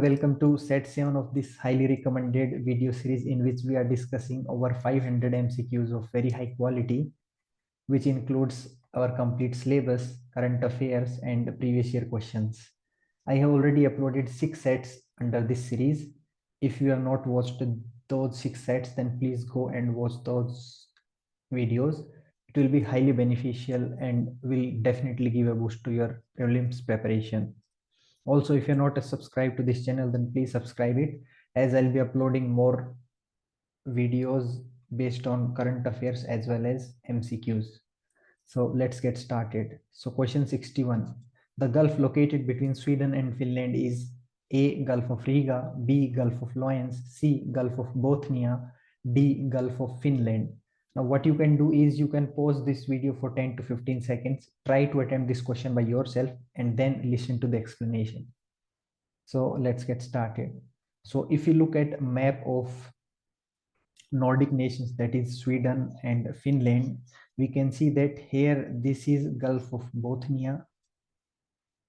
Welcome to set 7 of this highly recommended video series in which we are discussing over 500 MCQs of very high quality, which includes our complete syllabus, current affairs, and previous year questions. I have already uploaded 6 sets under this series. If you have not watched those 6 sets, then please go and watch those videos. It will be highly beneficial and will definitely give a boost to your prelims preparation. Also, if you're not subscribed to this channel, then please subscribe it, as I'll be uploading more videos based on current affairs as well as MCQs. So let's get started. So question 61. The gulf located between Sweden and Finland is A. Gulf of Riga, B. Gulf of Lions, C. Gulf of Bothnia, D. Gulf of Finland. Now what you can do is you can pause this video for 10 to 15 seconds, try to attempt this question by yourself, and then listen to the explanation. So let's get started. So if you look at a map of Nordic nations, that is Sweden and Finland, we can see that here this is Gulf of Bothnia,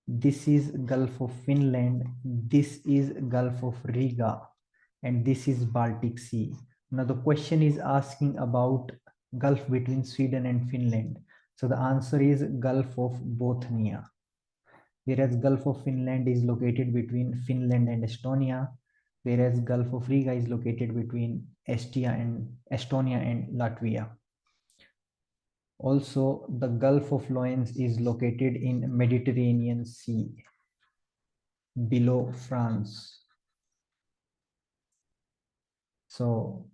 this is Gulf of Finland, this is Gulf of Riga, and this is Baltic Sea. Now the question is asking about Gulf between Sweden and Finland. So the answer is Gulf of Bothnia. Whereas Gulf of Finland is located between Finland and Estonia, whereas Gulf of Riga is located between Estonia and Latvia. Also, the Gulf of Lions is located in Mediterranean Sea, below France. So,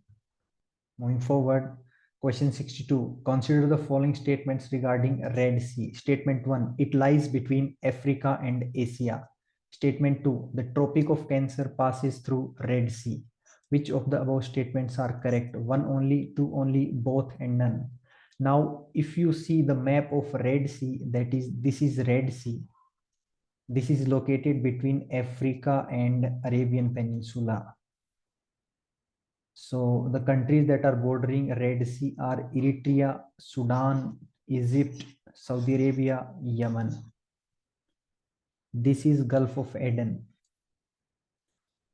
moving forward, question 62. Consider the following statements regarding Red Sea. Statement 1. It lies between Africa and Asia. Statement 2. The Tropic of Cancer passes through Red Sea. Which of the above statements are correct? 1 only, 2 only, both, and none. Now, if you see the map of Red Sea, that is, this is Red Sea. This is located between Africa and Arabian Peninsula. So the countries that are bordering Red Sea are Eritrea, Sudan, Egypt, Saudi Arabia, Yemen. This is Gulf of Aden.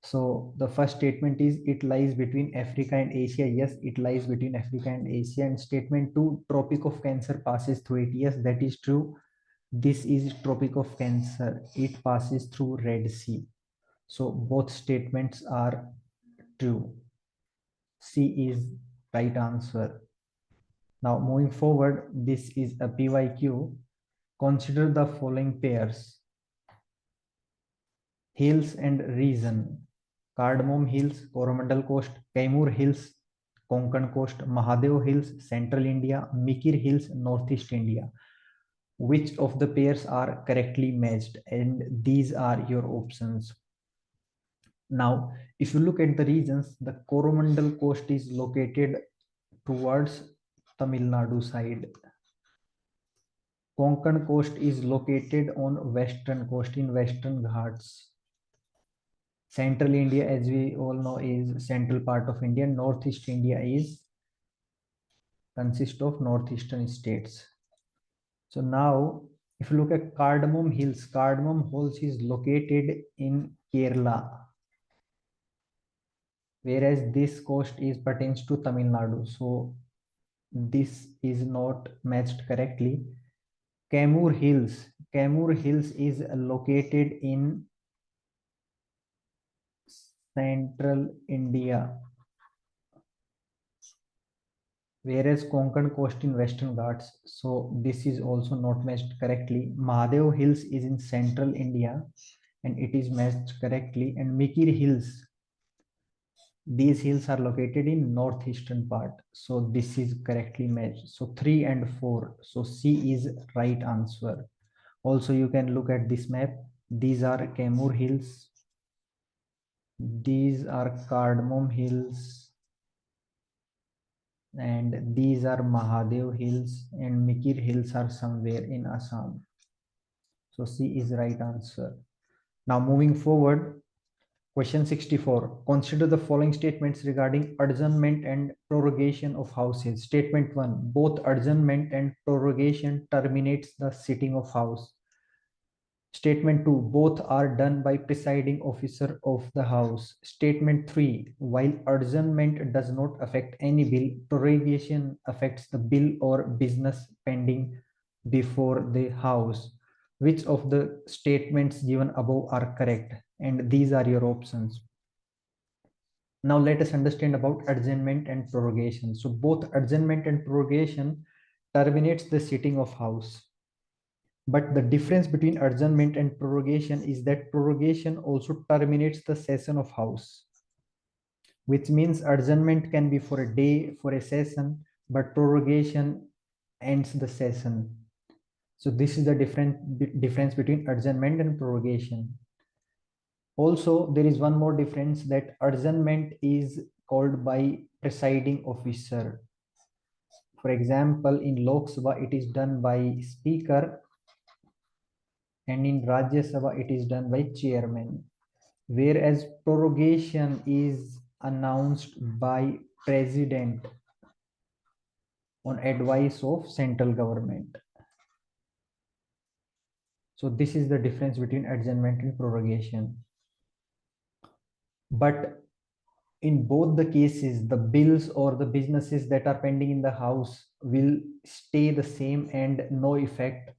So the first statement is it lies between Africa and Asia. Yes, it lies between Africa and Asia. And statement 2, Tropic of Cancer passes through it. Yes, that is true. This is Tropic of Cancer. It passes through Red Sea. So both statements are true. C is right answer. Now moving forward, this is a PYQ. Consider the following pairs: hills and region. Cardamom Hills, Coromandel Coast, Kaimur Hills, Konkan Coast, Mahadev Hills, Central India, Mikir Hills, Northeast India. Which of the pairs are correctly matched? And these are your options. Now, if you look at the regions, the Coromandel Coast is located towards Tamil Nadu side. Konkan Coast is located on western coast in Western Ghats. Central India, as we all know, is central part of India. Northeast India consists of northeastern states. So now, if you look at Cardamom Hills is located in Kerala, whereas this coast is pertains to Tamil Nadu. So this is not matched correctly. Kaimur Hills is located in Central India, whereas Konkan Coast in Western Ghats. So this is also not matched correctly. Mahadev Hills is in Central India and it is matched correctly. And Mikir Hills, these hills are located in northeastern part. So this is correctly matched. So 3 and 4. So C is right answer. Also, you can look at this map. These are Kaimur Hills. These are Cardamom Hills. And these are Mahadev Hills, and Mikir Hills are somewhere in Assam. So C is right answer. Now moving forward, question 64. Consider the following statements regarding adjournment and prorogation of houses. Statement 1. Both adjournment and prorogation terminates the sitting of house. Statement 2, both are done by presiding officer of the House. Statement 3, while adjournment does not affect any bill, prorogation affects the bill or business pending before the House. Which of the statements given above are correct? And these are your options. Now let us understand about adjournment and prorogation. So both adjournment and prorogation terminates the sitting of House. But the difference between adjournment and prorogation is that prorogation also terminates the session of House, which means adjournment can be for a day, for a session, but prorogation ends the session. So this is the difference between adjournment and prorogation. Also, there is one more difference, that adjournment is called by presiding officer. For example, in Lok Sabha, it is done by Speaker, and in Rajya Sabha, it is done by Chairman. Whereas prorogation is announced by President on advice of central government. So this is the difference between adjournment and prorogation. But in both the cases, the bills or the businesses that are pending in the House will stay the same and no effect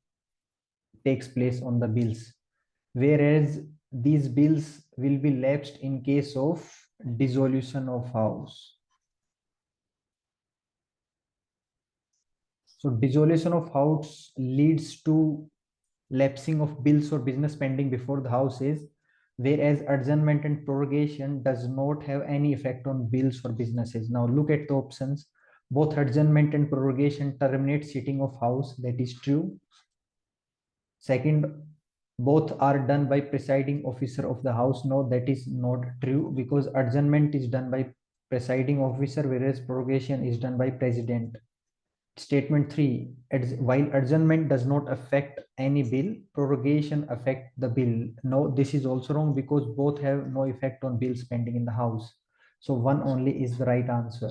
takes place on the bills. Whereas these bills will be lapsed in case of dissolution of House. So dissolution of House leads to lapsing of bills or business pending before the House is, whereas adjournment and prorogation does not have any effect on bills or businesses. Now look at the options. Both adjournment and prorogation terminate sitting of House. That is true. Second, both are done by presiding officer of the House. No, that is not true, because adjournment is done by presiding officer, whereas prorogation is done by president. Statement 3, while adjournment does not affect any bill, prorogation affect the bill. No, this is also wrong, because both have no effect on bills pending in the House. So one only is the right answer.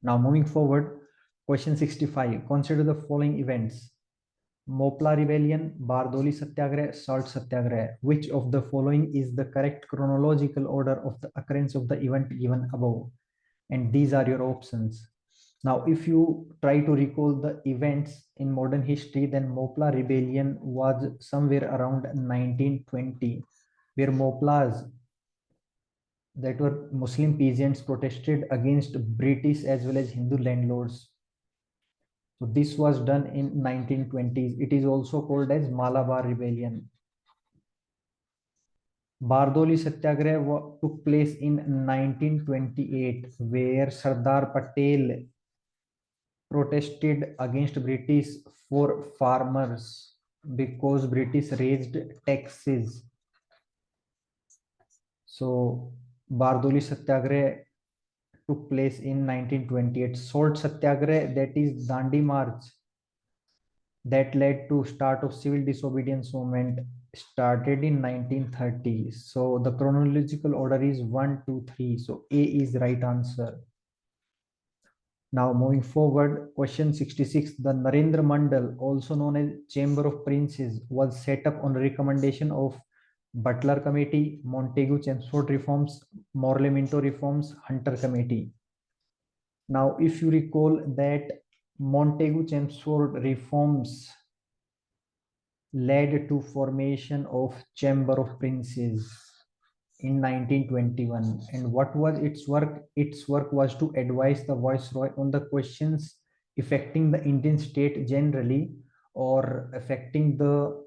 Now moving forward, question 65. Consider the following events: Mopla Rebellion, Bardoli Satyagrah, Salt Satyagrah. Which of the following is the correct chronological order of the occurrence of the event given above? And these are your options. Now, if you try to recall the events in modern history, then Mopla Rebellion was somewhere around 1920, where Moplas, that were Muslim peasants, protested against British as well as Hindu landlords. So this was done in 1920s. It is also called as Malabar Rebellion. Bardoli Satyagraha took place in 1928, where Sardar Patel protested against British for farmers because British raised taxes. So Bardoli Satyagraha took place in 1928. Salt Satyagraha, that is Dandi March, that led to start of civil disobedience movement, started in 1930. So the chronological order is 1, 2, 3. So A is right answer. Now moving forward, question 66. The Narendra Mandal, also known as Chamber of Princes, was set up on recommendation of Butler Committee, Montagu-Chelmsford Reforms, Morley-Minto Reforms, Hunter Committee. Now, if you recall that Montagu-Chelmsford Reforms led to formation of Chamber of Princes in 1921. And what was its work? Its work was to advise the Viceroy on the questions affecting the Indian state generally, or affecting the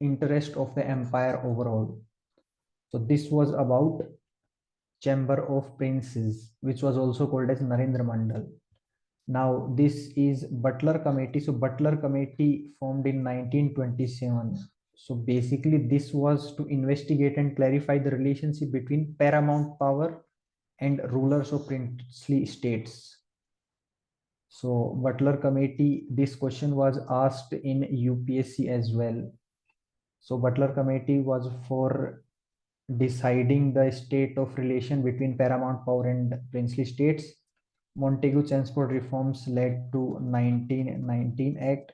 interest of the empire overall. So this was about Chamber of Princes, which was also called as Narendra Mandal. Now this is Butler Committee. So Butler Committee formed in 1927. So basically this was to investigate and clarify the relationship between paramount power and rulers of princely states. So Butler Committee, this question was asked in UPSC as well. So Butler Committee was for deciding the state of relation between paramount power and princely states. Montagu-Chelmsford reforms led to 1919 Act.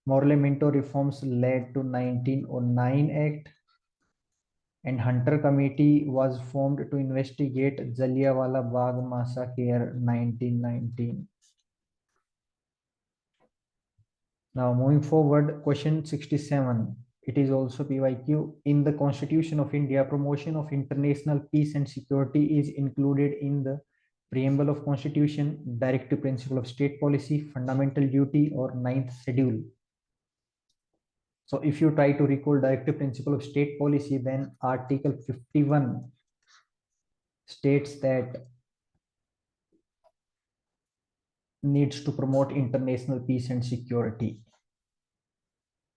Morley-Minto reforms led to 1909 Act, and Hunter Committee was formed to investigate Jallianwala Bagh massacre 1919. Now moving forward, question 67. It is also PYQ. In the Constitution of India, promotion of international peace and security is included in the Preamble of Constitution, Directive Principle of State Policy, Fundamental Duty, or Ninth Schedule. So if you try to recall Directive Principle of State Policy, then Article 51 states that needs to promote international peace and security.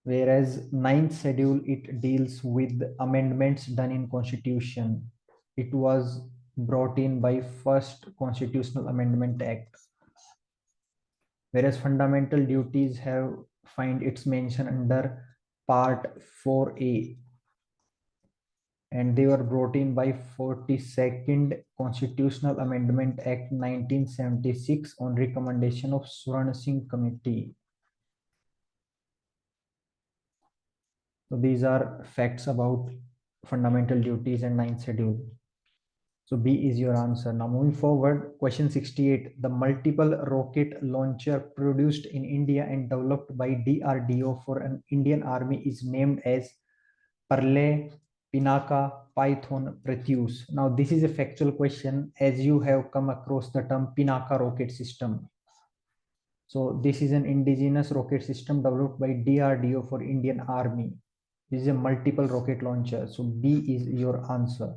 Whereas ninth schedule, it deals with amendments done in constitution. It was brought in by first Constitutional Amendment Act. Whereas fundamental duties have find its mention under part 4A, and they were brought in by 42nd Constitutional Amendment Act 1976 on recommendation of Swarn Singh Committee. So these are facts about fundamental duties and ninth schedule. So B is your answer. Now moving forward, question 68. The multiple rocket launcher produced in India and developed by DRDO for an Indian army is named as Pralay, Pinaka, Python, Pratyush. Now this is a factual question, as you have come across the term Pinaka rocket system. So this is an indigenous rocket system developed by DRDO for Indian army. This is a multiple rocket launcher. So B is your answer.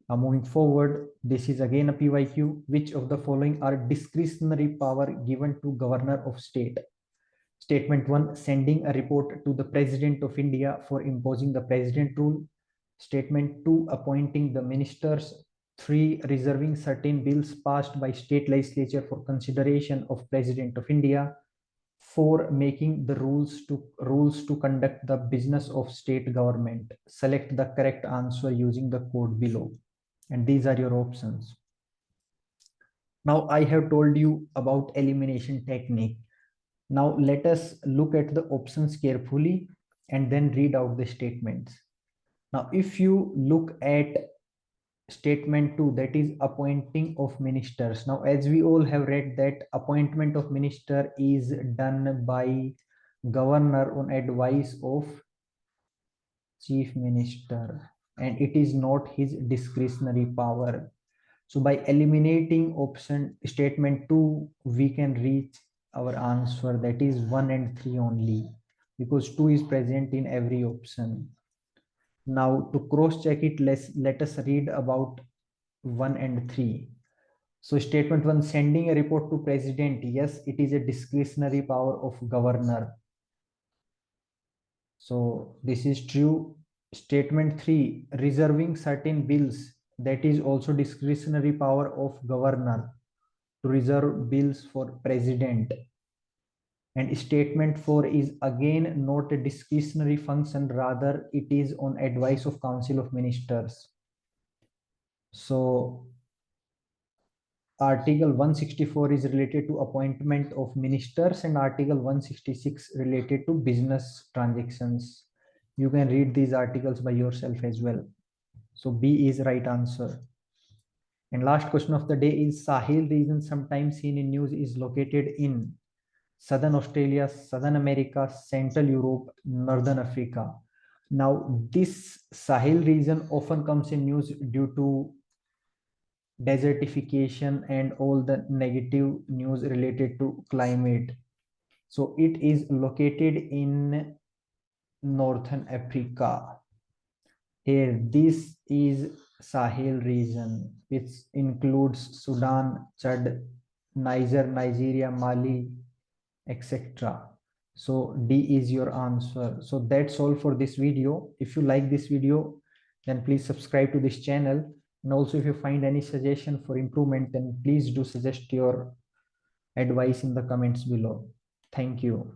Now moving forward, this is again a PYQ. Which of the following are discretionary power given to governor of state? Statement 1, sending a report to the President of India for imposing the President rule. Statement 2, appointing the ministers. 3, reserving certain bills passed by state legislature for consideration of President of India. 4, making the rules to conduct the business of state government. Select the correct answer using the code below. And these are your options. Now I have told you about elimination technique. Now let us look at the options carefully and then read out the statements. Now if you look at statement 2, that is appointing of ministers. Now as we all have read that appointment of minister is done by governor on advice of chief minister, and it is not his discretionary power. So by eliminating option statement 2, we can reach our answer, that is 1 and 3 only, because 2 is present in every option. Now to cross check it, let us read about 1 and 3. So statement 1, sending a report to president. Yes, it is a discretionary power of governor. So this is true. Statement 3, reserving certain bills. That is also discretionary power of governor to reserve bills for president. And statement 4 is again not a discretionary function, rather it is on advice of Council of Ministers. So Article 164 is related to appointment of ministers and Article 166 related to business transactions. You can read these articles by yourself as well. So B is right answer. And last question of the day is Sahel region, sometimes seen in news, is located in Southern Australia, Southern America, Central Europe, Northern Africa. Now this Sahel region often comes in news due to desertification and all the negative news related to climate. So it is located in Northern Africa. Here, this is Sahel region, which includes Sudan, Chad, Niger, Nigeria, Mali, etc. So D is your answer. So that's all for this video. If you like this video, then please subscribe to this channel. And also if you find any suggestion for improvement, then please do suggest your advice in the comments below. Thank you.